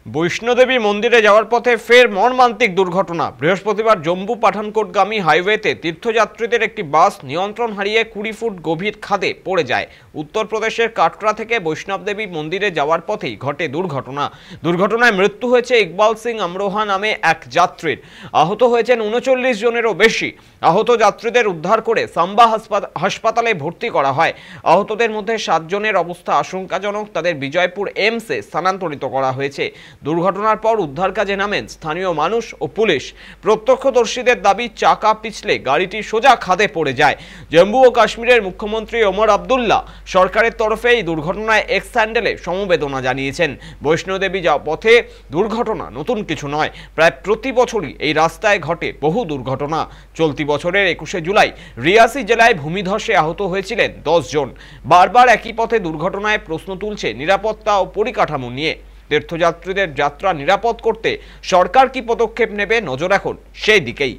বৈষ্ণোদেবী মন্দিরে যাওয়ার পথে ফের মর্মান্তিক দুর্ঘটনা। বৃহস্পতিবার জম্মু পাঠানকোটগামী হাইওয়েতে তীর্থযাত্রীদের একটি বাস নিয়ন্ত্রণ হারিয়ে 20 ফুট গভীর খাদে পড়ে যায়। উত্তরপ্রদেশের কাটরা থেকে বৈষ্ণবদেবী মন্দিরে যাওয়ার পথেই ঘটে দুর্ঘটনায় মৃত্যু হয়েছে ইকবাল সিং আমরোহা নামে এক যাত্রীর। আহত হয়েছেন 39 জনেরও বেশি। আহত যাত্রীদের উদ্ধার করে সাম্বা হাসপাতালে ভর্তি করা হয়। আহতদের মধ্যে 7 জনের অবস্থা আশঙ্কাজনক। তাদের বিজয়পুর এমসে স্থানান্তরিত করা হয়েছে। দুর্ঘটনার পর উদ্ধার কাজে নামেন স্থানীয় মানুষ ও পুলিশ। প্রত্যক্ষদর্শীদের দাবি, চাকা পিছলে গাড়িটি সোজা খাদে পড়ে যায়। জম্মু ও কাশ্মীরের মুখ্যমন্ত্রী ওমর আব্দুল্লাহ সরকারের তরফে এই দুর্ঘটনায় এক্স হ্যান্ডেলে সমবেদনা জানিয়েছেন। বৈষ্ণোদেবী যাওয়ার পথে দুর্ঘটনা নতুন কিছু নয়। প্রায় প্রতি বছরই এই রাস্তায় ঘটে বহু দুর্ঘটনা। চলতি বছরের 21শে জুলাই রিয়াসি জেলায় ভূমিধসে আহত হয়েছিলেন 10 জন। বারবার একই পথে দুর্ঘটনায় প্রশ্ন তুলছে নিরাপত্তা ও পরিকাঠামো নিয়ে। তীর্থযাত্রীদের যাত্রা নিরাপদ করতে সরকার কি পদক্ষেপ নেবে, নজর এখন সেই দিকেই।